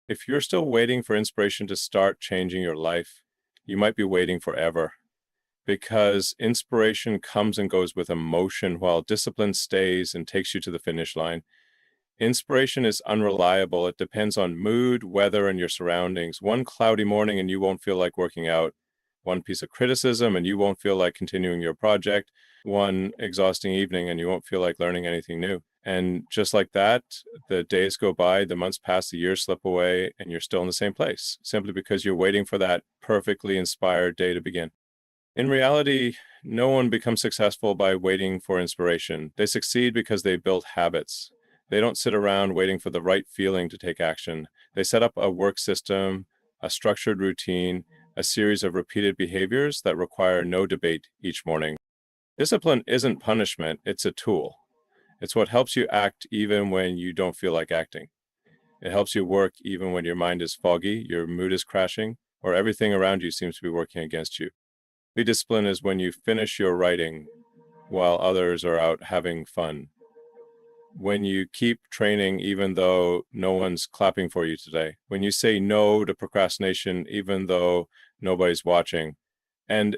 If you're still waiting for inspiration to start changing your life, you might be waiting forever, because inspiration comes and goes with emotion while discipline stays and takes you to the finish line. Inspiration is unreliable. It depends on mood, weather, and your surroundings. One cloudy morning and you won't feel like working out. One piece of criticism and you won't feel like continuing your project. One exhausting evening and you won't feel like learning anything new. And just like that, the days go by, the months pass, the years slip away, and you're still in the same place, simply because you're waiting for that perfectly inspired day to begin. In reality, no one becomes successful by waiting for inspiration. They succeed because they build habits. They don't sit around waiting for the right feeling to take action. They set up a work system, a structured routine, a series of repeated behaviors that require no debate each morning. Discipline isn't punishment, it's a tool. It's what helps you act even when you don't feel like acting. It helps you work even when your mind is foggy, your mood is crashing, or everything around you seems to be working against you. Be disciplined is when you finish your writing while others are out having fun. When you keep training even though no one's clapping for you today. When you say no to procrastination even though nobody's watching. And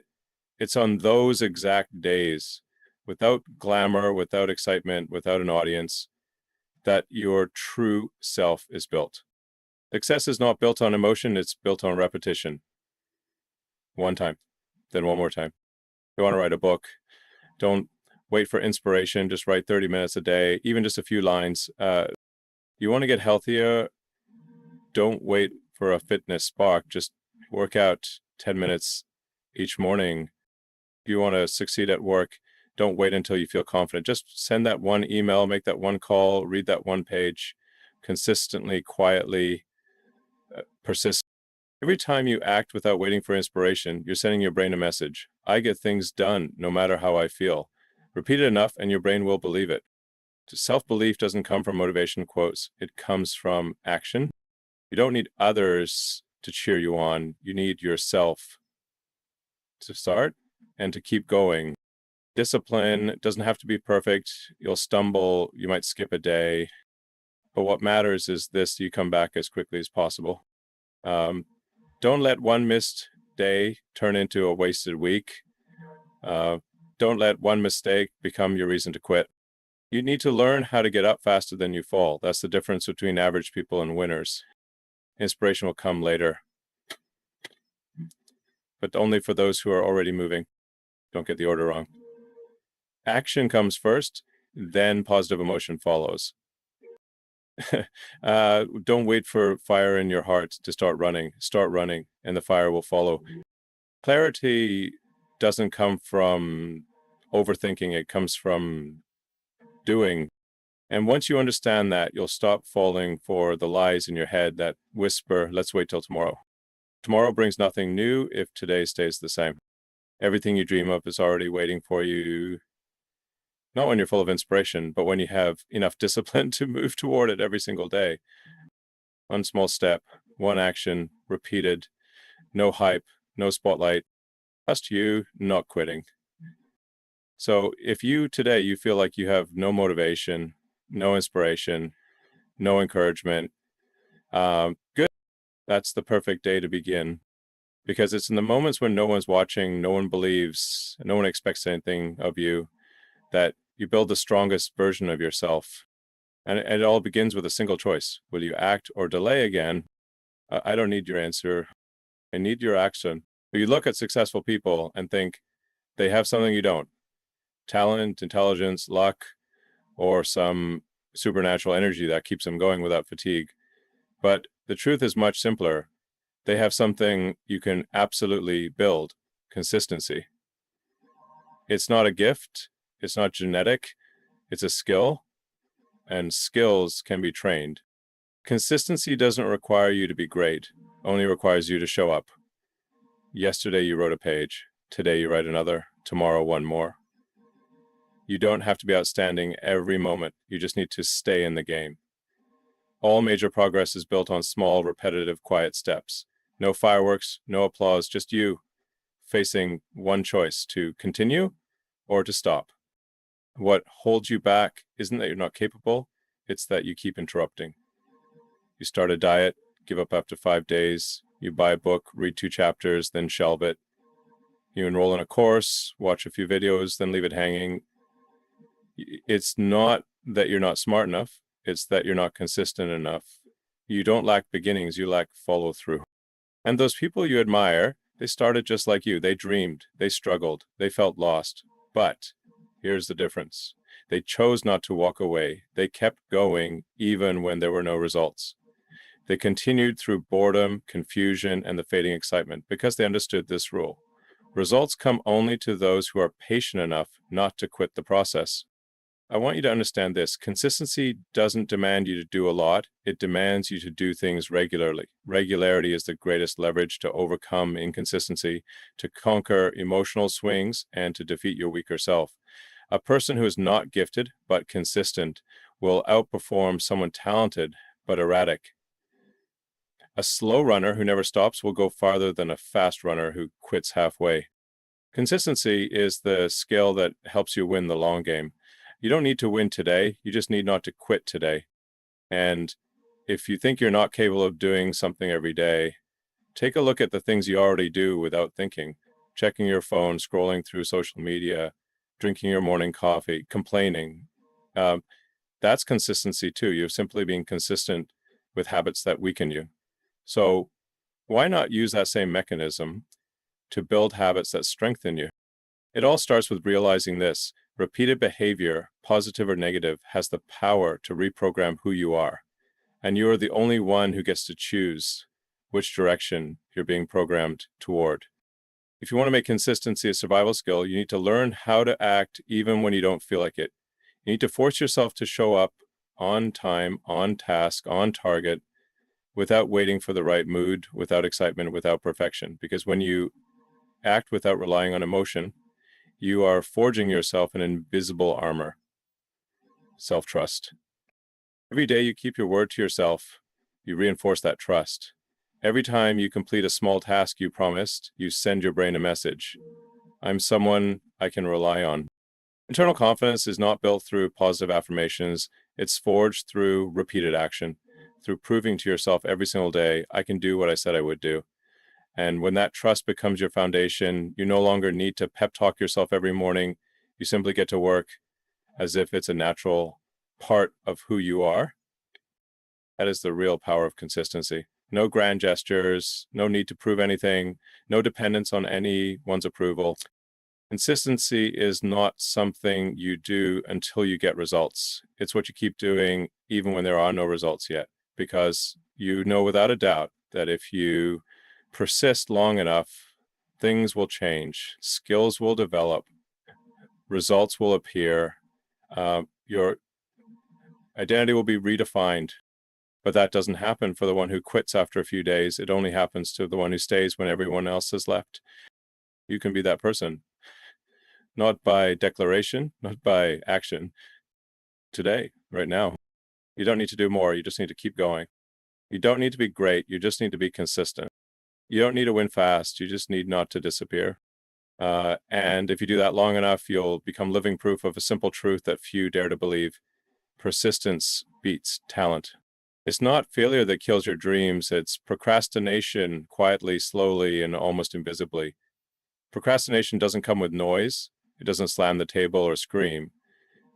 it's on those exact days, without glamour, without excitement, without an audience, that your true self is built. Success is not built on emotion, it's built on repetition. One time, then one more time. If you want to write a book, don't wait for inspiration, just write 30 minutes a day, even just a few lines. You want to get healthier, don't wait for a fitness spark, just work out 10 minutes each morning. If you want to succeed at work, don't wait until you feel confident. Just send that one email, make that one call, read that one page, consistently, quietly, persist. Every time you act without waiting for inspiration, you're sending your brain a message. I get things done no matter how I feel. Repeat it enough and your brain will believe it. Self-belief doesn't come from motivation quotes. It comes from action. You don't need others to cheer you on. You need yourself to start and to keep going. Discipline doesn't have to be perfect. You'll stumble, you might skip a day. But what matters is this: you come back as quickly as possible. Don't let one missed day turn into a wasted week. Don't let one mistake become your reason to quit. You need to learn how to get up faster than you fall. That's the difference between average people and winners. Inspiration will come later, but only for those who are already moving. Don't get the order wrong. Action comes first, then positive emotion follows. Don't wait for fire in your heart to start running. Start running, and the fire will follow. Clarity doesn't come from overthinking, it comes from doing. And once you understand that, you'll stop falling for the lies in your head that whisper, let's wait till tomorrow. Tomorrow brings nothing new if today stays the same. Everything you dream of is already waiting for you, not when you're full of inspiration, but when you have enough discipline to move toward it every single day. One small step, one action, repeated, no hype, no spotlight, just you not quitting. So if today you feel like you have no motivation, no inspiration, no encouragement, good. That's the perfect day to begin, because it's in the moments when no one's watching, no one believes, no one expects anything of you, that you build the strongest version of yourself. And it all begins with a single choice. Will you act or delay again? I don't need your answer. I need your action. You look at successful people and think they have something you don't. Talent, intelligence, luck, or some supernatural energy that keeps them going without fatigue. But the truth is much simpler. They have something you can absolutely build: consistency. It's not a gift. It's not genetic. It's a skill, and skills can be trained. Consistency doesn't require you to be great, only requires you to show up. Yesterday you wrote a page. Today you write another. Tomorrow one more. You don't have to be outstanding every moment. You just need to stay in the game. All major progress is built on small, repetitive, quiet steps. No fireworks, no applause, just you facing one choice: to continue or to stop. What holds you back isn't that you're not capable, it's that you keep interrupting. You start a diet, give up after 5 days. You buy a book, read 2 chapters, then shelve it. You enroll in a course, watch a few videos, then leave it hanging. It's not that you're not smart enough. It's that you're not consistent enough. You don't lack beginnings, you lack follow through. And those people you admire, they started just like you. They dreamed, they struggled, they felt lost. But here's the difference. They chose not to walk away. They kept going even when there were no results. They continued through boredom, confusion, and the fading excitement because they understood this rule. Results come only to those who are patient enough not to quit the process. I want you to understand this. Consistency doesn't demand you to do a lot. It demands you to do things regularly. Regularity is the greatest leverage to overcome inconsistency, to conquer emotional swings, and to defeat your weaker self. A person who is not gifted but consistent will outperform someone talented but erratic. A slow runner who never stops will go farther than a fast runner who quits halfway. Consistency is the skill that helps you win the long game. You don't need to win today, you just need not to quit today. And if you think you're not capable of doing something every day, take a look at the things you already do without thinking. Checking your phone, scrolling through social media, drinking your morning coffee, complaining. That's consistency too. You're simply being consistent with habits that weaken you. So why not use that same mechanism to build habits that strengthen you? It all starts with realizing this. Repeated behavior, positive or negative, has the power to reprogram who you are. And you are the only one who gets to choose which direction you're being programmed toward. If you want to make consistency a survival skill, you need to learn how to act even when you don't feel like it. You need to force yourself to show up on time, on task, on target, without waiting for the right mood, without excitement, without perfection. Because when you act without relying on emotion, you are forging yourself an invisible armor. Self-trust. Every day you keep your word to yourself, you reinforce that trust. Every time you complete a small task you promised, you send your brain a message. I'm someone I can rely on. Internal confidence is not built through positive affirmations. It's forged through repeated action, through proving to yourself every single day, I can do what I said I would do. And when that trust becomes your foundation, you no longer need to pep talk yourself every morning. You simply get to work as if it's a natural part of who you are. That is the real power of consistency. No grand gestures, no need to prove anything, no dependence on anyone's approval. Consistency is not something you do until you get results. It's what you keep doing even when there are no results yet, because you know without a doubt that if you persist long enough, things will change, skills will develop, results will appear, your identity will be redefined. But that doesn't happen for the one who quits after a few days. It only happens to the one who stays when everyone else has left. You can be that person, not by declaration, not by action, today, right now. You don't need to do more, you just need to keep going. You don't need to be great, you just need to be consistent. You don't need to win fast, you just need not to disappear. And if you do that long enough, you'll become living proof of a simple truth that few dare to believe. Persistence beats talent. It's not failure that kills your dreams, it's procrastination quietly, slowly, and almost invisibly. Procrastination doesn't come with noise, it doesn't slam the table or scream.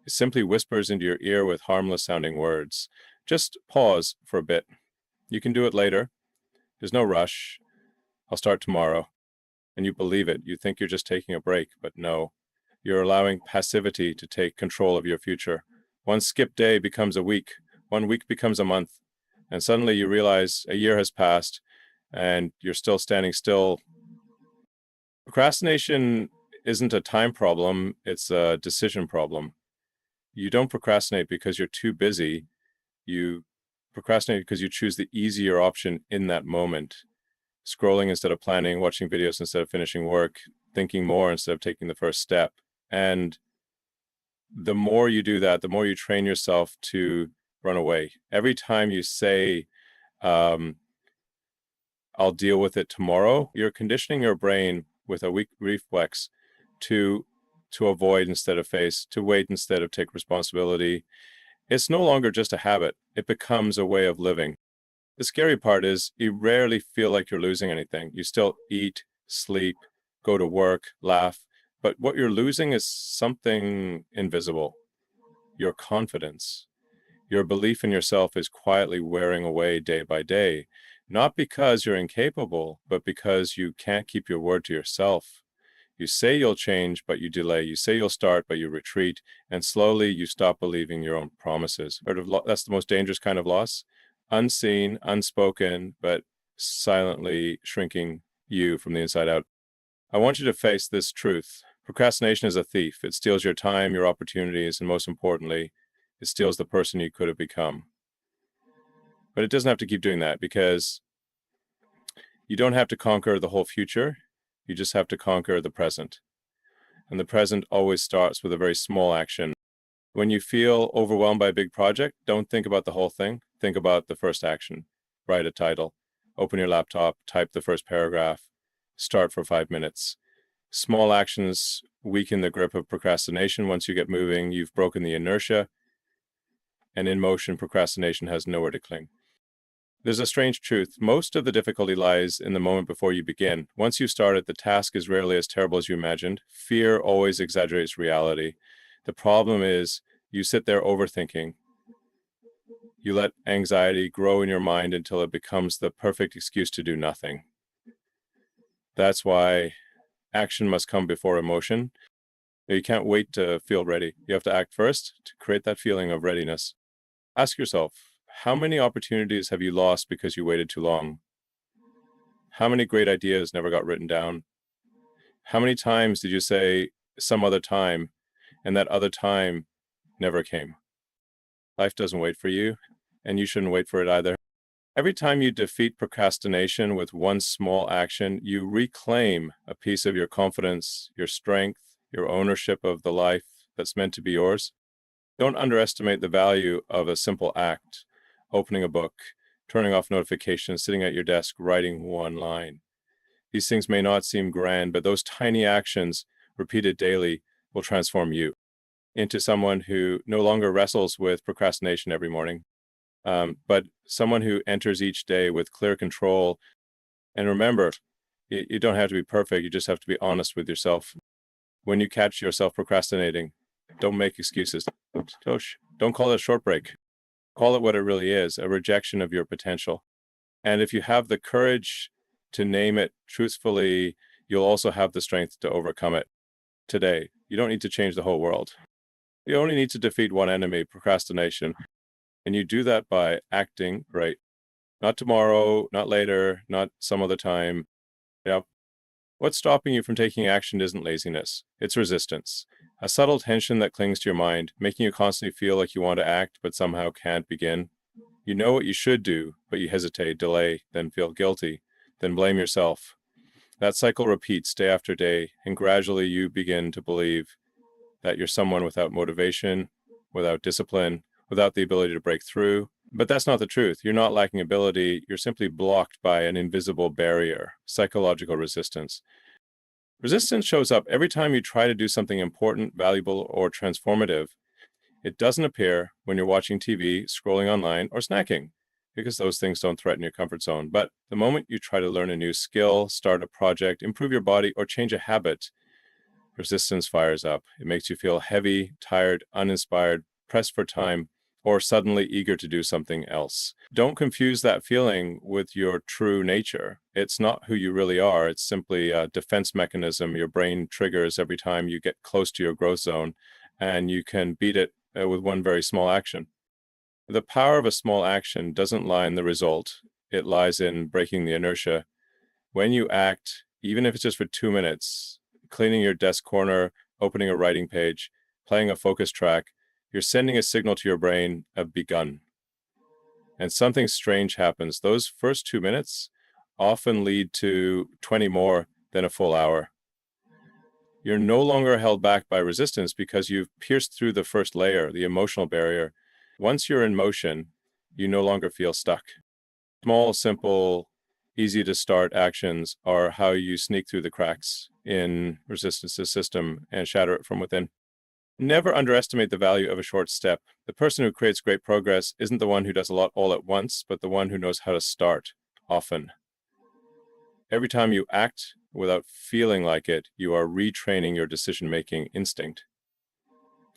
It simply whispers into your ear with harmless sounding words. Just pause for a bit. You can do it later. There's no rush. I'll start tomorrow. And you believe it. You think you're just taking a break, but no. You're allowing passivity to take control of your future. One skipped day becomes a week. 1 week becomes a month. And suddenly you realize a year has passed and you're still standing still. Procrastination isn't a time problem, it's a decision problem. You don't procrastinate because you're too busy. You procrastinate because you choose the easier option in that moment. Scrolling instead of planning, watching videos instead of finishing work, thinking more instead of taking the first step. And the more you do that, the more you train yourself to run away. Every time you say, I'll deal with it tomorrow, you're conditioning your brain with a weak reflex to avoid instead of face, to wait instead of take responsibility. It's no longer just a habit. It becomes a way of living. The scary part is you rarely feel like you're losing anything. You still eat, sleep, go to work, laugh, but what you're losing is something invisible: your confidence. Your belief in yourself is quietly wearing away day by day, not because you're incapable, but because you can't keep your word to yourself. You say you'll change, but you delay. You say you'll start, but you retreat. And slowly you stop believing your own promises. That's the most dangerous kind of loss. Unseen, unspoken, but silently shrinking you from the inside out. I want you to face this truth. Procrastination is a thief. It steals your time, your opportunities, and most importantly, it steals the person you could have become. But it doesn't have to keep doing that, because you don't have to conquer the whole future. You just have to conquer the present. And the present always starts with a very small action. When you feel overwhelmed by a big project, don't think about the whole thing. Think about the first action. Write a title. Open your laptop. Type the first paragraph. Start for 5 minutes. Small actions weaken the grip of procrastination. Once you get moving, you've broken the inertia. And in motion, procrastination has nowhere to cling. There's a strange truth. Most of the difficulty lies in the moment before you begin. Once you've started, the task is rarely as terrible as you imagined. Fear always exaggerates reality. The problem is you sit there overthinking. You let anxiety grow in your mind until it becomes the perfect excuse to do nothing. That's why action must come before emotion. You can't wait to feel ready. You have to act first to create that feeling of readiness. Ask yourself, how many opportunities have you lost because you waited too long? How many great ideas never got written down? How many times did you say some other time, and that other time never came? Life doesn't wait for you, and you shouldn't wait for it either. Every time you defeat procrastination with one small action, you reclaim a piece of your confidence, your strength, your ownership of the life that's meant to be yours. Don't underestimate the value of a simple act: opening a book, turning off notifications, sitting at your desk, writing one line. These things may not seem grand, but those tiny actions, repeated daily, will transform you into someone who no longer wrestles with procrastination every morning, but someone who enters each day with clear control. And remember, you don't have to be perfect. You just have to be honest with yourself. When you catch yourself procrastinating, don't make excuses. Don't call it a short break. Call it what it really is: a rejection of your potential. And if you have the courage to name it truthfully, you'll also have the strength to overcome it today. You don't need to change the whole world. You only need to defeat one enemy: procrastination. And you do that by acting right. Not tomorrow, not later, not some other time. Yeah. What's stopping you from taking action isn't laziness. It's resistance. A subtle tension that clings to your mind, making you constantly feel like you want to act, but somehow can't begin. You know what you should do, but you hesitate, delay, then feel guilty, then blame yourself. That cycle repeats day after day, and gradually you begin to believe that you're someone without motivation, without discipline, without the ability to break through. But that's not the truth. You're not lacking ability. You're simply blocked by an invisible barrier: psychological resistance. Resistance shows up every time you try to do something important, valuable, or transformative. It doesn't appear when you're watching TV, scrolling online, or snacking, because those things don't threaten your comfort zone. But the moment you try to learn a new skill, start a project, improve your body, or change a habit, resistance fires up. It makes you feel heavy, tired, uninspired, pressed for time, or suddenly eager to do something else. Don't confuse that feeling with your true nature. It's not who you really are. It's simply a defense mechanism your brain triggers every time you get close to your growth zone, and you can beat it with one very small action. The power of a small action doesn't lie in the result. It lies in breaking the inertia. When you act, even if it's just for 2 minutes, cleaning your desk corner, opening a writing page, playing a focus track, you're sending a signal to your brain of begun. And something strange happens. Those first 2 minutes often lead to 20 more than a full hour. You're no longer held back by resistance because you've pierced through the first layer, the emotional barrier. Once you're in motion, you no longer feel stuck. Small, simple, easy to start actions are how you sneak through the cracks in resistance's system and shatter it from within. Never underestimate the value of a short step. The person who creates great progress isn't the one who does a lot all at once, but the one who knows how to start often. Every time you act without feeling like it, you are retraining your decision-making instinct.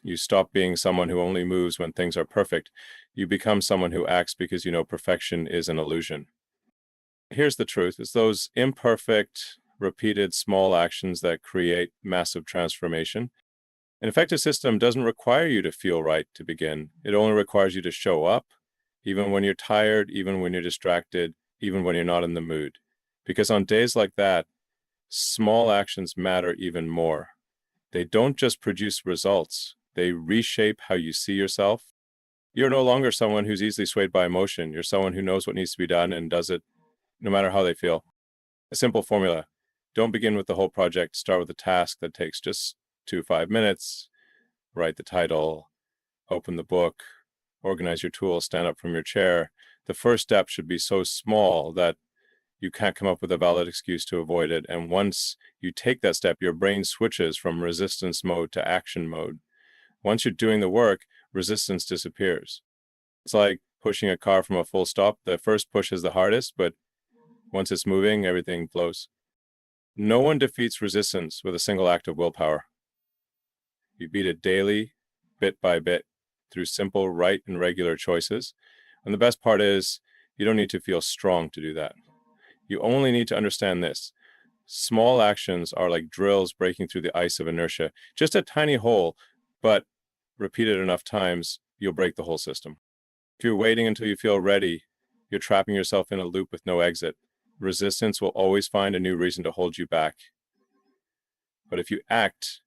You stop being someone who only moves when things are perfect. You become someone who acts because you know perfection is an illusion. Here's the truth. It's those imperfect, repeated small actions that create massive transformation. An effective system doesn't require you to feel right to begin. It only requires you to show up, even when you're tired, even when you're distracted, even when you're not in the mood. Because on days like that, small actions matter even more. They don't just produce results, they reshape how you see yourself. You're no longer someone who's easily swayed by emotion. You're someone who knows what needs to be done and does it no matter how they feel. A simple formula. Don't begin with the whole project. Start with a task that takes just 5 minutes. Write the title, open the book, organize your tools, stand up from your chair. The first step should be so small that you can't come up with a valid excuse to avoid it. And once you take that step, your brain switches from resistance mode to action mode. Once you're doing the work, resistance disappears. It's like pushing a car from a full stop. The first push is the hardest, but once it's moving, everything flows. No one defeats resistance with a single act of willpower. You beat it daily, bit by bit, through simple, right, and regular choices. And the best part is, you don't need to feel strong to do that. You only need to understand this. Small actions are like drills breaking through the ice of inertia. Just a tiny hole, but repeated enough times, you'll break the whole system. If you're waiting until you feel ready, you're trapping yourself in a loop with no exit. Resistance will always find a new reason to hold you back. But if you act,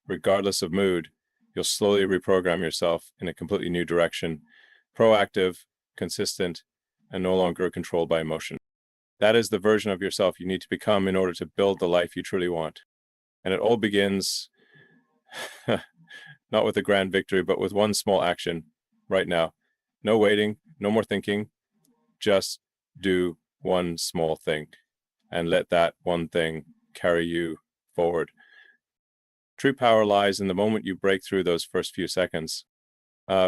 regardless of mood, you'll slowly reprogram yourself in a completely new direction, proactive, consistent, and no longer controlled by emotion. That is the version of yourself you need to become in order to build the life you truly want. And it all begins not with a grand victory, but with one small action right now. No waiting, no more thinking, just do one small thing and let that one thing carry you forward. True power lies in the moment you break through those first few seconds,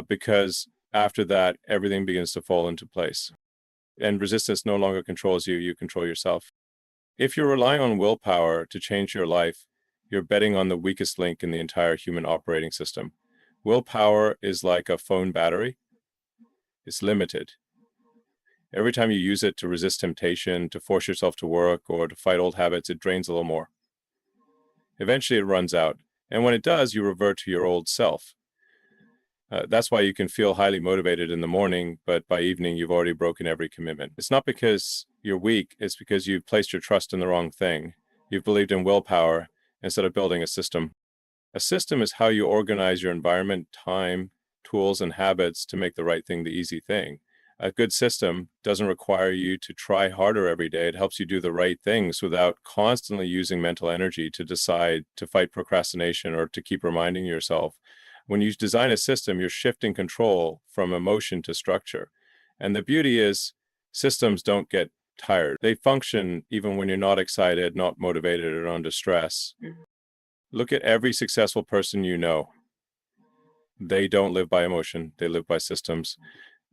because after that, everything begins to fall into place. And resistance no longer controls you, you control yourself. If you're relying on willpower to change your life, you're betting on the weakest link in the entire human operating system. Willpower is like a phone battery. It's limited. Every time you use it to resist temptation, to force yourself to work, or to fight old habits, it drains a little more. Eventually it runs out. And when it does, you revert to your old self. That's why you can feel highly motivated in the morning, but by evening, you've already broken every commitment. It's not because you're weak, it's because you've placed your trust in the wrong thing. You've believed in willpower instead of building a system. A system is how you organize your environment, time, tools, and habits to make the right thing the easy thing. A good system doesn't require you to try harder every day. It helps you do the right things without constantly using mental energy to decide to fight procrastination or to keep reminding yourself. When you design a system, you're shifting control from emotion to structure. And the beauty is, systems don't get tired. They function even when you're not excited, not motivated, or under stress. Look at every successful person you know. They don't live by emotion. They live by systems.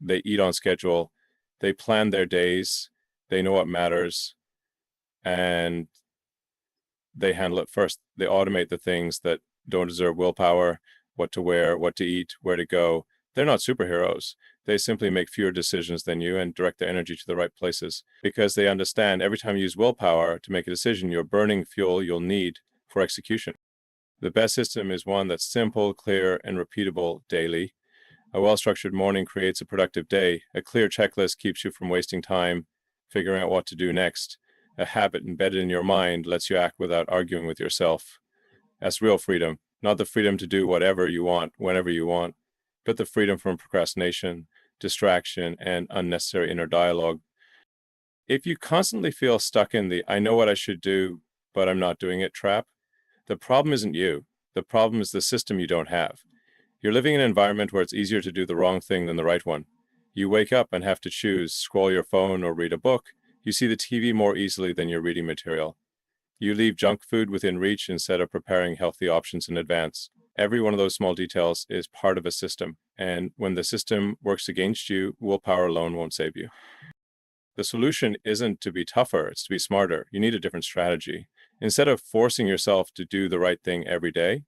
They eat on schedule. They plan their days. They know what matters. And they handle it first. They automate the things that don't deserve willpower, what to wear, what to eat, where to go. They're not superheroes. They simply make fewer decisions than you and direct their energy to the right places because they understand every time you use willpower to make a decision, you're burning fuel you'll need for execution. The best system is one that's simple, clear, and repeatable daily. A well-structured morning creates a productive day. A clear checklist keeps you from wasting time figuring out what to do next. A habit embedded in your mind lets you act without arguing with yourself. That's real freedom, not the freedom to do whatever you want, whenever you want, but the freedom from procrastination, distraction, and unnecessary inner dialogue. If you constantly feel stuck in the "I know what I should do, but I'm not doing it" trap, the problem isn't you. The problem is the system you don't have. You're living in an environment where it's easier to do the wrong thing than the right one. You wake up and have to choose, scroll your phone or read a book. You see the TV more easily than your reading material. You leave junk food within reach instead of preparing healthy options in advance. Every one of those small details is part of a system. And when the system works against you, willpower alone won't save you. The solution isn't to be tougher, it's to be smarter. You need a different strategy. Instead of forcing yourself to do the right thing every day,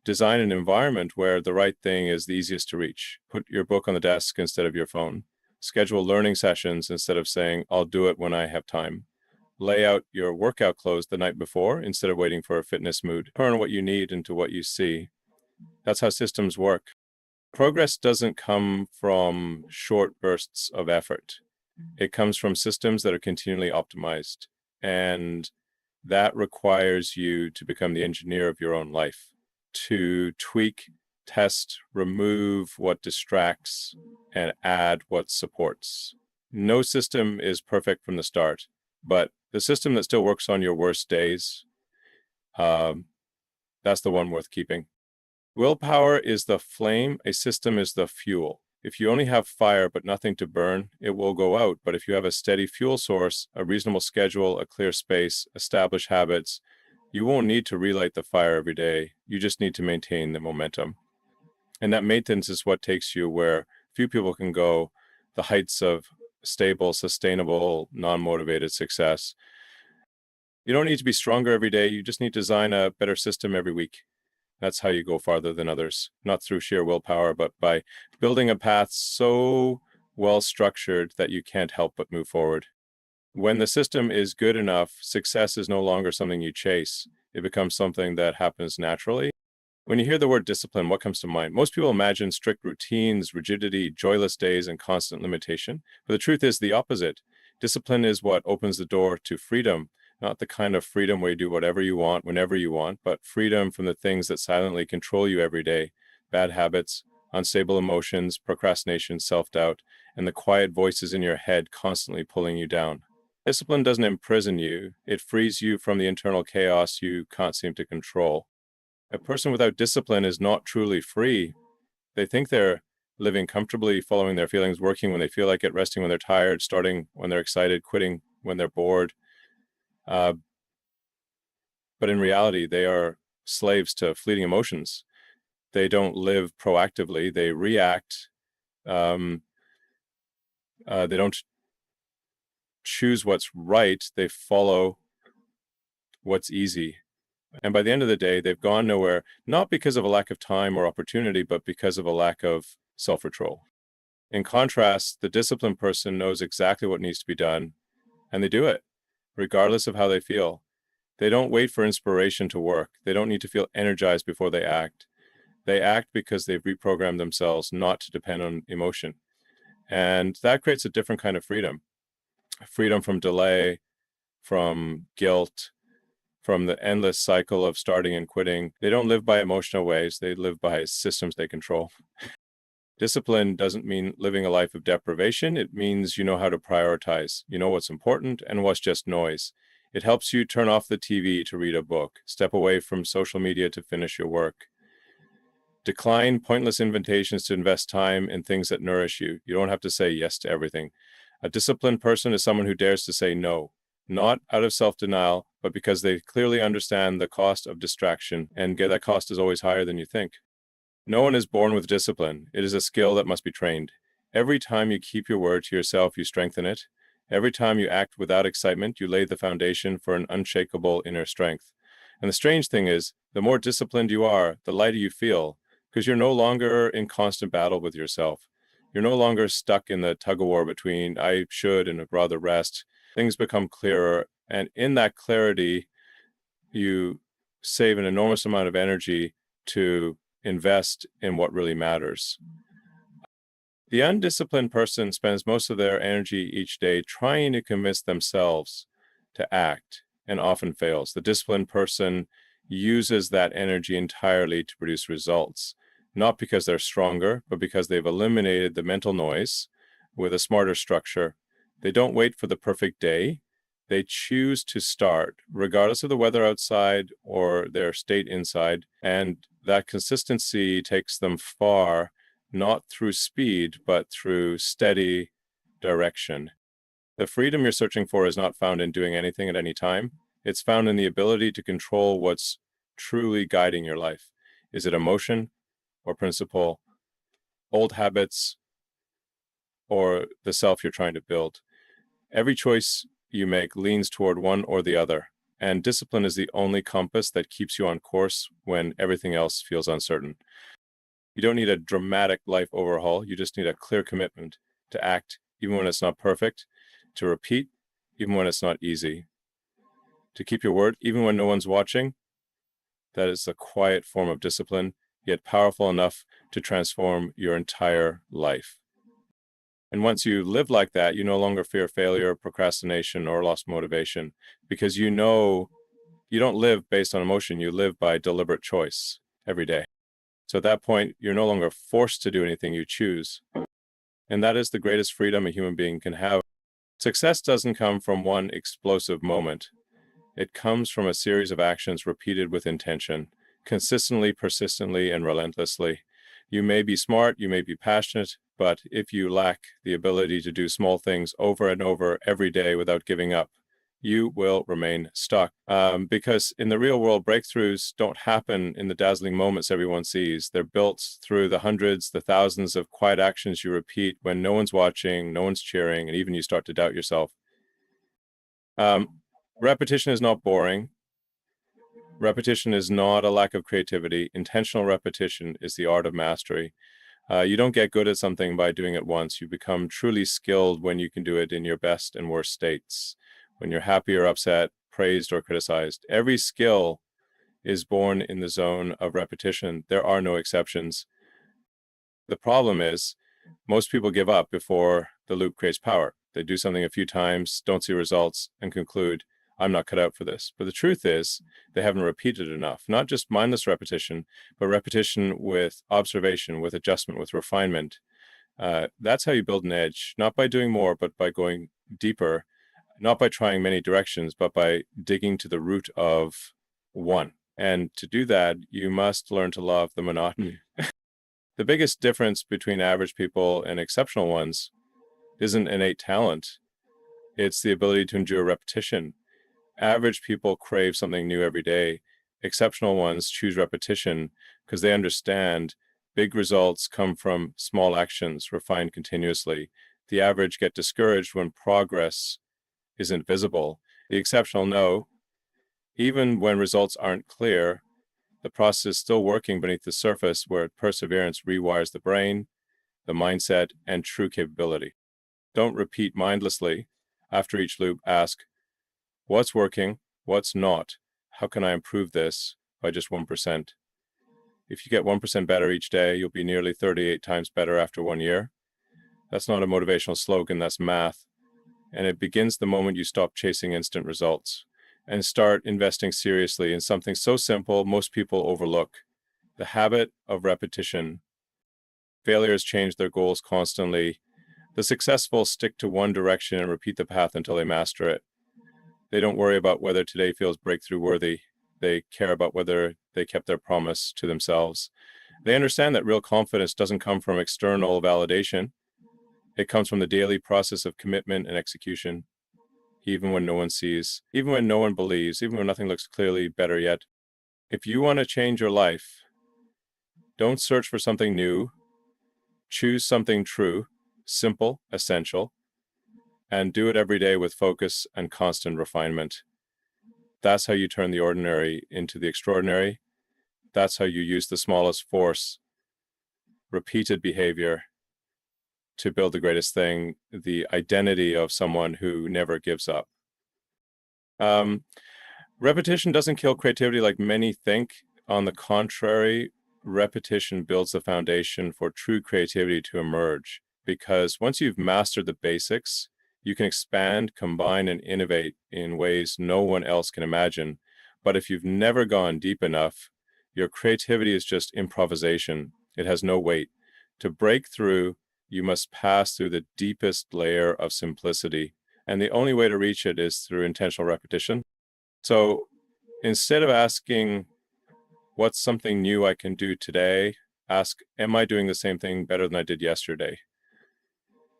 design an environment where the right thing is the easiest to reach. Put your book on the desk instead of your phone. Schedule learning sessions instead of saying, I'll do it when I have time. Lay out your workout clothes the night before instead of waiting for a fitness mood. Turn what you need into what you see. That's how systems work. Progress doesn't come from short bursts of effort. It comes from systems that are continually optimized. And that requires you to become the engineer of your own life, to tweak, test, remove what distracts, and add what supports. No system is perfect from the start, but the system that still works on your worst days, that's the one worth keeping. Willpower is the flame, a system is the fuel. If you only have fire but nothing to burn, it will go out. But if you have a steady fuel source, a reasonable schedule, a clear space, established habits, you won't need to relight the fire every day. You just need to maintain the momentum. And that maintenance is what takes you where few people can go, the heights of stable, sustainable, non-motivated success. You don't need to be stronger every day. You just need to design a better system every week. That's how you go farther than others, not through sheer willpower, but by building a path so well structured that you can't help but move forward. When the system is good enough, success is no longer something you chase. It becomes something that happens naturally. When you hear the word discipline, what comes to mind? Most people imagine strict routines, rigidity, joyless days, and constant limitation. But the truth is the opposite. Discipline is what opens the door to freedom. Not the kind of freedom where you do whatever you want, whenever you want, but freedom from the things that silently control you every day. Bad habits, unstable emotions, procrastination, self-doubt, and the quiet voices in your head constantly pulling you down. Discipline doesn't imprison you. It frees you from the internal chaos you can't seem to control. A person without discipline is not truly free. They think they're living comfortably, following their feelings, working when they feel like it, resting when they're tired, starting when they're excited, quitting when they're bored. But in reality, they are slaves to fleeting emotions. They don't live proactively. They react. They don't choose what's right. They follow what's easy. And by the end of the day, they've gone nowhere, not because of a lack of time or opportunity, but because of a lack of self-control. In contrast, the disciplined person knows exactly what needs to be done, and they do it, regardless of how they feel. They don't wait for inspiration to work. They don't need to feel energized before they act. They act because they've reprogrammed themselves not to depend on emotion. And that creates a different kind of freedom. Freedom from delay, from guilt, from the endless cycle of starting and quitting. They don't live by emotional waves. They live by systems they control. Discipline doesn't mean living a life of deprivation. It means you know how to prioritize. You know what's important and what's just noise. It helps you turn off the TV to read a book, step away from social media to finish your work. Decline pointless invitations to invest time in things that nourish you. You don't have to say yes to everything. A disciplined person is someone who dares to say no, not out of self-denial, but because they clearly understand the cost of distraction, and that cost is always higher than you think. No one is born with discipline. It is a skill that must be trained. Every time you keep your word to yourself, you strengthen it. Every time you act without excitement, you lay the foundation for an unshakable inner strength. And the strange thing is, the more disciplined you are, the lighter you feel, because you're no longer in constant battle with yourself. You're no longer stuck in the tug-of-war between I should and I'd rather rest. Things become clearer, and in that clarity, you save an enormous amount of energy to invest in what really matters. The undisciplined person spends most of their energy each day trying to convince themselves to act and often fails. The disciplined person uses that energy entirely to produce results, not because they're stronger, but because they've eliminated the mental noise with a smarter structure. They don't wait for the perfect day. They choose to start, regardless of the weather outside or their state inside. And that consistency takes them far, not through speed, but through steady direction. The freedom you're searching for is not found in doing anything at any time. It's found in the ability to control what's truly guiding your life. Is it emotion or principle, old habits, or the self you're trying to build? Every choice you make leans toward one or the other, and discipline is the only compass that keeps you on course when everything else feels uncertain. You don't need a dramatic life overhaul, you just need a clear commitment to act even when it's not perfect, to repeat even when it's not easy, to keep your word even when no one's watching. That is a quiet form of discipline, yet powerful enough to transform your entire life. And once you live like that, you no longer fear failure, procrastination, or lost motivation, because you know you don't live based on emotion, you live by deliberate choice every day. So at that point, you're no longer forced to do anything, you choose. And that is the greatest freedom a human being can have. Success doesn't come from one explosive moment. It comes from a series of actions repeated with intention, consistently, persistently, and relentlessly. You may be smart, you may be passionate, but if you lack the ability to do small things over and over every day without giving up, you will remain stuck. Because in the real world, breakthroughs don't happen in the dazzling moments everyone sees. They're built through the hundreds, the thousands of quiet actions you repeat when no one's watching, no one's cheering, and even you start to doubt yourself. Repetition is not boring. Repetition is not a lack of creativity. Intentional repetition is the art of mastery. You don't get good at something by doing it once. You become truly skilled when you can do it in your best and worst states, when you're happy or upset, praised or criticized. Every skill is born in the zone of repetition. There are no exceptions. The problem is, most people give up before the loop creates power. They do something a few times, don't see results, and conclude, I'm not cut out for this. But the truth is, they haven't repeated enough. Not just mindless repetition, but repetition with observation, with adjustment, with refinement. That's how you build an edge, not by doing more, but by going deeper, not by trying many directions, but by digging to the root of one. And to do that, you must learn to love the monotony. The biggest difference between average people and exceptional ones isn't innate talent. It's the ability to endure repetition. Average people crave something new every day. Exceptional ones choose repetition because they understand big results come from small actions refined continuously. The average get discouraged when progress isn't visible. The exceptional know, even when results aren't clear, the process is still working beneath the surface where perseverance rewires the brain, the mindset, and true capability. Don't repeat mindlessly. After each loop, ask, what's working? What's not? How can I improve this by just 1%? If you get 1% better each day, you'll be nearly 38 times better after 1 year. That's not a motivational slogan, that's math. And it begins the moment you stop chasing instant results and start investing seriously in something so simple most people overlook: the habit of repetition. Failures change their goals constantly. The successful stick to one direction and repeat the path until they master it. They don't worry about whether today feels breakthrough worthy. They care about whether they kept their promise to themselves. They understand that real confidence doesn't come from external validation. It comes from the daily process of commitment and execution. Even when no one sees, even when no one believes, even when nothing looks clearly better yet. If you want to change your life, don't search for something new. Choose something true, simple, essential, and do it every day with focus and constant refinement. That's how you turn the ordinary into the extraordinary. That's how you use the smallest force, repeated behavior, to build the greatest thing, the identity of someone who never gives up. Repetition doesn't kill creativity like many think. On the contrary, repetition builds the foundation for true creativity to emerge. Because once you've mastered the basics, you can expand, combine, and innovate in ways no one else can imagine. But if you've never gone deep enough, your creativity is just improvisation. It has no weight. To break through, you must pass through the deepest layer of simplicity. And the only way to reach it is through intentional repetition. So instead of asking, what's something new I can do today, ask, am I doing the same thing better than I did yesterday?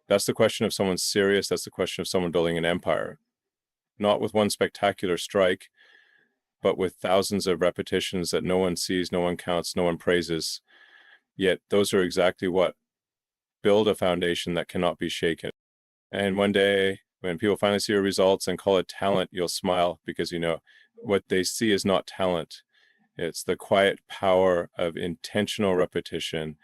That's the question of someone serious. That's the question of someone building an empire. Not with one spectacular strike, but with thousands of repetitions that no one sees, no one counts, no one praises. Yet those are exactly what build a foundation that cannot be shaken. And one day, when people finally see your results and call it talent, you'll smile because you know what they see is not talent. It's the quiet power of intentional repetition.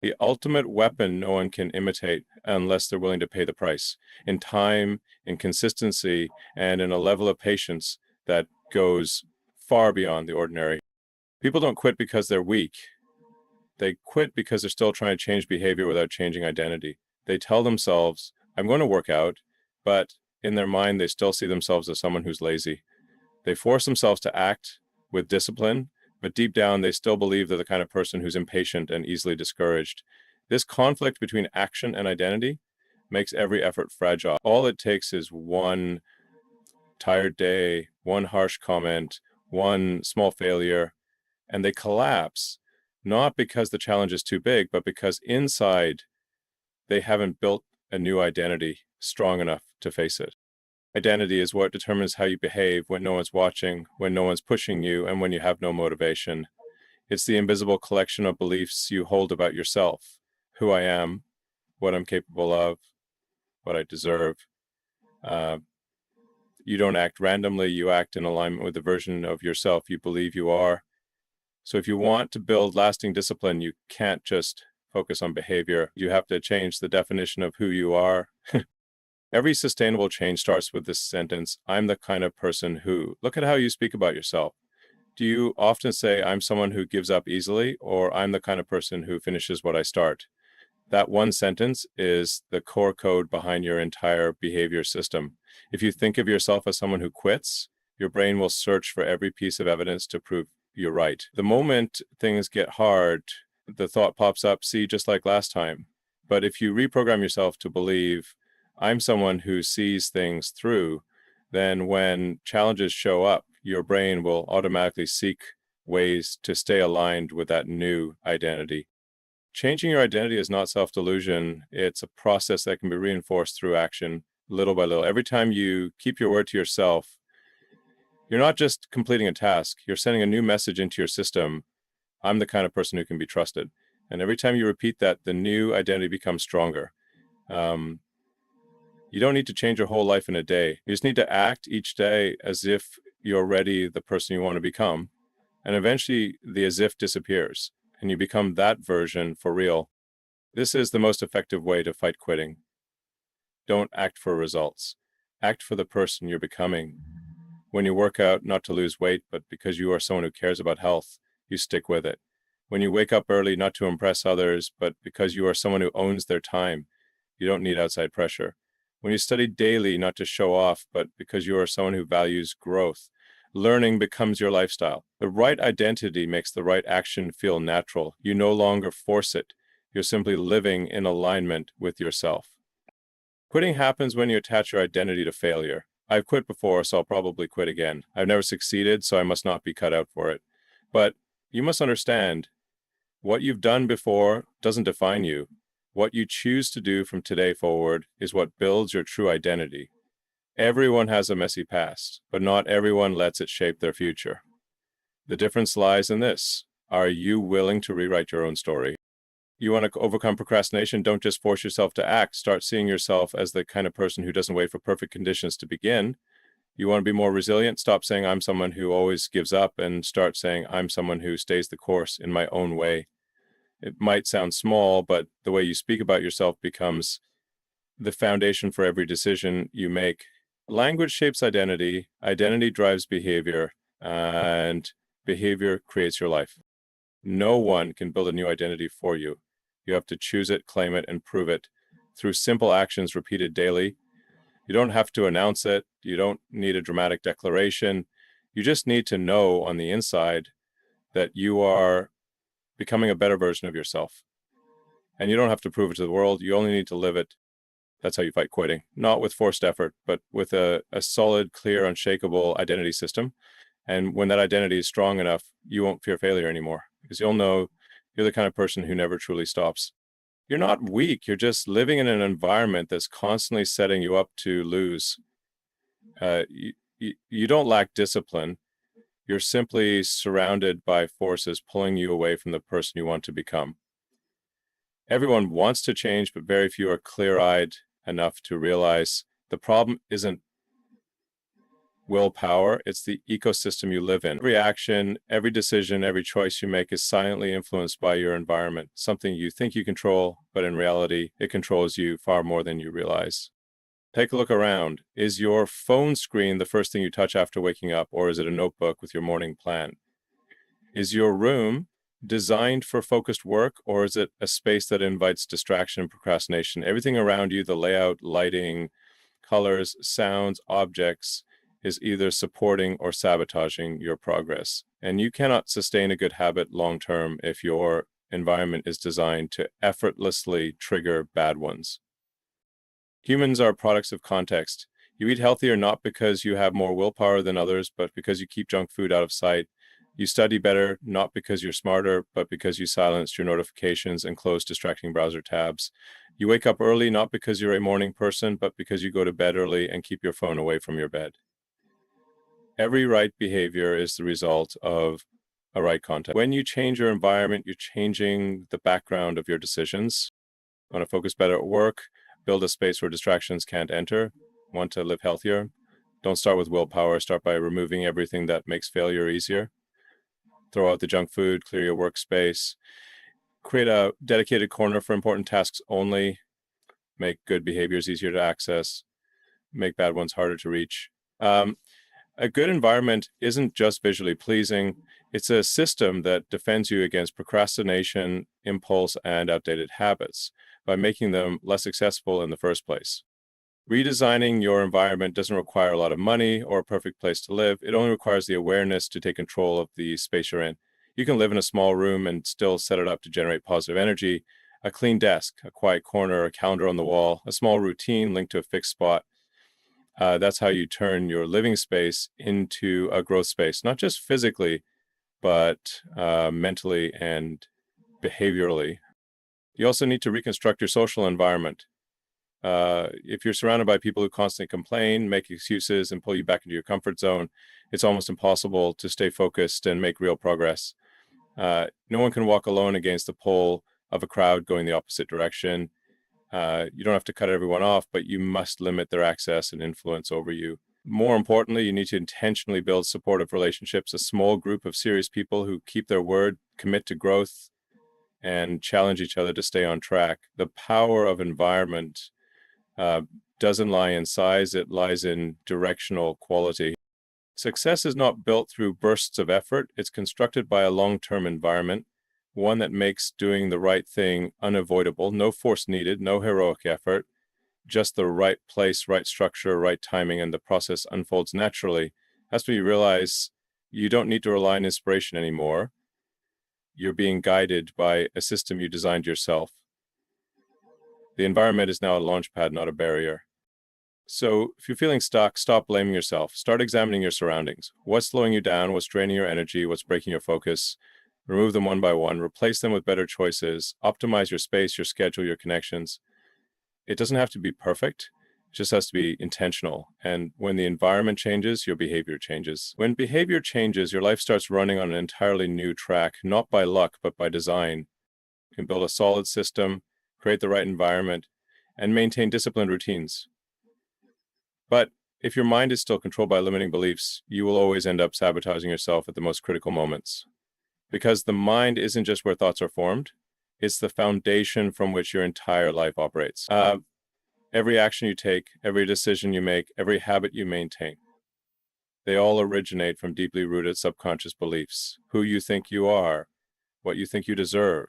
The ultimate weapon no one can imitate unless they're willing to pay the price in time, in consistency, and in a level of patience that goes far beyond the ordinary. People don't quit because they're weak. They quit because they're still trying to change behavior without changing identity. They tell themselves, I'm going to work out, but in their mind, they still see themselves as someone who's lazy. They force themselves to act with discipline, but deep down, they still believe they're the kind of person who's impatient and easily discouraged. This conflict between action and identity makes every effort fragile. All it takes is one tired day, one harsh comment, one small failure, and they collapse, not because the challenge is too big, but because inside they haven't built a new identity strong enough to face it. Identity is what determines how you behave when no one's watching, when no one's pushing you, and when you have no motivation. It's the invisible collection of beliefs you hold about yourself, who I am, what I'm capable of, what I deserve. You don't act randomly, you act in alignment with the version of yourself you believe you are. So if you want to build lasting discipline, you can't just focus on behavior. You have to change the definition of who you are. Every sustainable change starts with this sentence, I'm the kind of person who, look at how you speak about yourself. Do you often say, I'm someone who gives up easily, or I'm the kind of person who finishes what I start? That one sentence is the core code behind your entire behavior system. If you think of yourself as someone who quits, your brain will search for every piece of evidence to prove you're right. The moment things get hard, the thought pops up, see, just like last time. But if you reprogram yourself to believe, I'm someone who sees things through, then when challenges show up, your brain will automatically seek ways to stay aligned with that new identity. Changing your identity is not self-delusion. It's a process that can be reinforced through action, little by little. Every time you keep your word to yourself, you're not just completing a task, you're sending a new message into your system. I'm the kind of person who can be trusted. And every time you repeat that, the new identity becomes stronger. You don't need to change your whole life in a day. You just need to act each day as if you're already the person you want to become. And eventually the as if disappears and you become that version for real. This is the most effective way to fight quitting. Don't act for results. Act for the person you're becoming. When you work out, not to lose weight, but because you are someone who cares about health, you stick with it. When you wake up early, not to impress others, but because you are someone who owns their time, you don't need outside pressure. When you study daily, not to show off, but because you are someone who values growth, learning becomes your lifestyle. The right identity makes the right action feel natural. You no longer force it. You're simply living in alignment with yourself. Quitting happens when you attach your identity to failure. I've quit before, so I'll probably quit again. I've never succeeded, so I must not be cut out for it. But you must understand, what you've done before doesn't define you. What you choose to do from today forward is what builds your true identity. Everyone has a messy past, but not everyone lets it shape their future. The difference lies in this. Are you willing to rewrite your own story? You want to overcome procrastination? Don't just force yourself to act. Start seeing yourself as the kind of person who doesn't wait for perfect conditions to begin. You want to be more resilient? Stop saying I'm someone who always gives up and start saying I'm someone who stays the course in my own way. It might sound small, but the way you speak about yourself becomes the foundation for every decision you make. Language shapes identity, identity drives behavior, and behavior creates your life. No one can build a new identity for you. You have to choose it, claim it, and prove it through simple actions repeated daily. You don't have to announce it. You don't need a dramatic declaration. You just need to know on the inside that you are becoming a better version of yourself. And you don't have to prove it to the world. You only need to live it. That's how you fight quitting. Not with forced effort, but with a solid, clear, unshakable identity system. And when that identity is strong enough, you won't fear failure anymore because you'll know you're the kind of person who never truly stops. You're not weak. You're just living in an environment that's constantly setting you up to lose. You don't lack discipline. You're simply surrounded by forces pulling you away from the person you want to become. Everyone wants to change, but very few are clear-eyed enough to realize the problem isn't willpower, it's the ecosystem you live in. Every action, every decision, every choice you make is silently influenced by your environment, something you think you control, but in reality, it controls you far more than you realize. Take a look around. Is your phone screen the first thing you touch after waking up, or is it a notebook with your morning plan? Is your room designed for focused work, or is it a space that invites distraction and procrastination? Everything around you, the layout, lighting, colors, sounds, objects, is either supporting or sabotaging your progress. And you cannot sustain a good habit long term if your environment is designed to effortlessly trigger bad ones. Humans are products of context. You eat healthier not because you have more willpower than others, but because you keep junk food out of sight. You study better not because you're smarter, but because you silenced your notifications and closed distracting browser tabs. You wake up early not because you're a morning person, but because you go to bed early and keep your phone away from your bed. Every right behavior is the result of a right context. When you change your environment, you're changing the background of your decisions. Want to focus better at work? Build a space where distractions can't enter. Want to live healthier? Don't start with willpower. Start by removing everything that makes failure easier. Throw out the junk food, clear your workspace. Create a dedicated corner for important tasks only. Make good behaviors easier to access. Make bad ones harder to reach. A good environment isn't just visually pleasing. It's a system that defends you against procrastination, impulse, and outdated habits by making them less accessible in the first place. Redesigning your environment doesn't require a lot of money or a perfect place to live. It only requires the awareness to take control of the space you're in. You can live in a small room and still set it up to generate positive energy. A clean desk, a quiet corner, a calendar on the wall, a small routine linked to a fixed spot. That's how you turn your living space into a growth space, not just physically, but mentally and behaviorally. You also need to reconstruct your social environment. If you're surrounded by people who constantly complain, make excuses, and pull you back into your comfort zone, it's almost impossible to stay focused and make real progress. No one can walk alone against the pull of a crowd going the opposite direction. You don't have to cut everyone off, but you must limit their access and influence over you. More importantly, you need to intentionally build supportive relationships, a small group of serious people who keep their word, commit to growth, and challenge each other to stay on track. The power of environment doesn't lie in size, it lies in directional quality. Success is not built through bursts of effort, it's constructed by a long-term environment, one that makes doing the right thing unavoidable, no force needed, no heroic effort, just the right place, right structure, right timing, and the process unfolds naturally. That's when you realize you don't need to rely on inspiration anymore. You're being guided by a system you designed yourself. The environment is now a launch pad, not a barrier. So if you're feeling stuck, stop blaming yourself. Start examining your surroundings. What's slowing you down? What's draining your energy? What's breaking your focus? Remove them one by one. Replace them with better choices. Optimize your space, your schedule, your connections. It doesn't have to be perfect. It just has to be intentional. And when the environment changes, your behavior changes. When behavior changes, your life starts running on an entirely new track, not by luck, but by design. You can build a solid system, create the right environment, and maintain disciplined routines. But if your mind is still controlled by limiting beliefs, you will always end up sabotaging yourself at the most critical moments. Because the mind isn't just where thoughts are formed, it's the foundation from which your entire life operates. Every action you take, every decision you make, every habit you maintain, they all originate from deeply rooted subconscious beliefs. Who you think you are, what you think you deserve,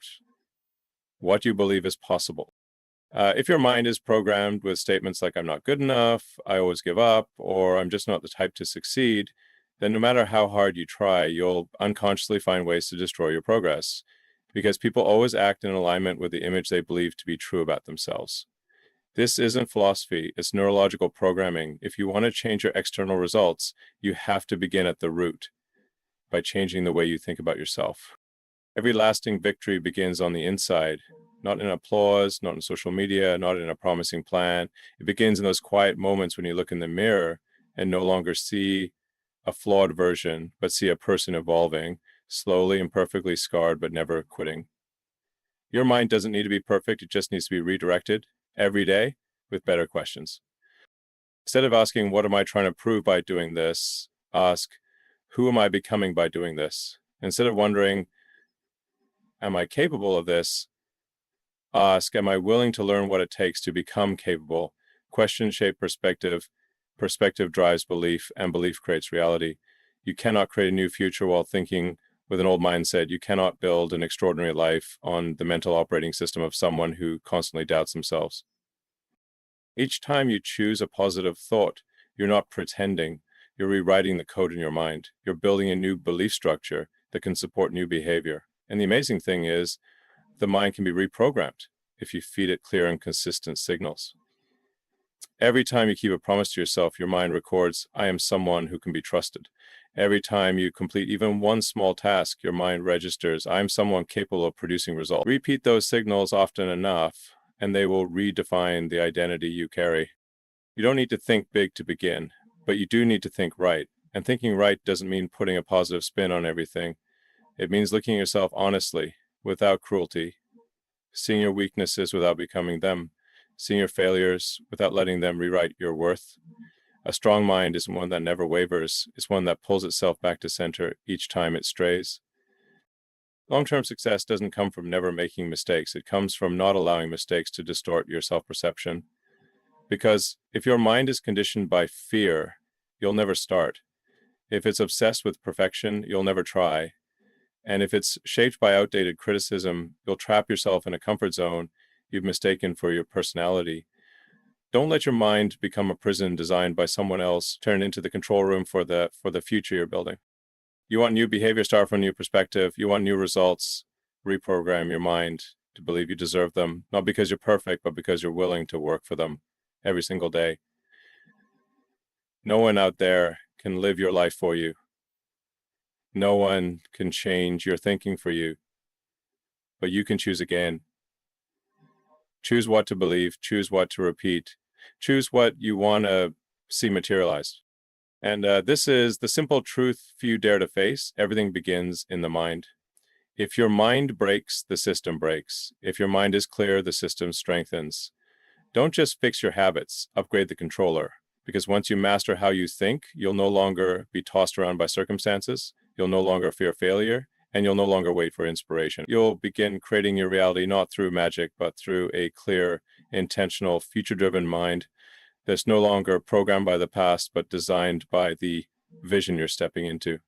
what you believe is possible. If your mind is programmed with statements like, I'm not good enough, I always give up, or I'm just not the type to succeed, then no matter how hard you try, you'll unconsciously find ways to destroy your progress. Because people always act in alignment with the image they believe to be true about themselves. This isn't philosophy, it's neurological programming. If you want to change your external results, you have to begin at the root by changing the way you think about yourself. Every lasting victory begins on the inside, not in applause, not in social media, not in a promising plan. It begins in those quiet moments when you look in the mirror and no longer see a flawed version, but see a person evolving, slowly and perfectly scarred, but never quitting. Your mind doesn't need to be perfect. It just needs to be redirected every day with better questions. Instead of asking, what am I trying to prove by doing this? Ask, who am I becoming by doing this? Instead of wondering, am I capable of this? Ask, am I willing to learn what it takes to become capable? Question shape perspective. Perspective drives belief, and belief creates reality. You cannot create a new future while thinking with an old mindset. You cannot build an extraordinary life on the mental operating system of someone who constantly doubts themselves. Each time you choose a positive thought, you're not pretending. You're rewriting the code in your mind. You're building a new belief structure that can support new behavior. And the amazing thing is, the mind can be reprogrammed if you feed it clear and consistent signals. Every time you keep a promise to yourself, your mind records, I am someone who can be trusted. Every time you complete even one small task, your mind registers, I am someone capable of producing results. Repeat those signals often enough, and they will redefine the identity you carry. You don't need to think big to begin, but you do need to think right. And thinking right doesn't mean putting a positive spin on everything. It means looking at yourself honestly, without cruelty, seeing your weaknesses without becoming them, seeing your failures without letting them rewrite your worth. A strong mind isn't one that never wavers. It's one that pulls itself back to center each time it strays. Long-term success doesn't come from never making mistakes. It comes from not allowing mistakes to distort your self-perception. Because if your mind is conditioned by fear, you'll never start. If it's obsessed with perfection, you'll never try. And if it's shaped by outdated criticism, you'll trap yourself in a comfort zone you've mistaken for your personality. Don't let your mind become a prison designed by someone else, turn into the control room for the future you're building. You want new behavior, start from a new perspective. You want new results, reprogram your mind to believe you deserve them, not because you're perfect, but because you're willing to work for them every single day. No one out there can live your life for you. No one can change your thinking for you, but you can choose again. Choose what to believe, choose what to repeat, choose what you want to see materialized. And this is the simple truth few dare to face. Everything begins in the mind. If your mind breaks, the system breaks. If your mind is clear, the system strengthens. Don't just fix your habits, upgrade the controller. Because once you master how you think, you'll no longer be tossed around by circumstances. You'll no longer fear failure, and you'll no longer wait for inspiration. You'll begin creating your reality not through magic, but through a clear, intentional, future-driven mind that's no longer programmed by the past, but designed by the vision you're stepping into.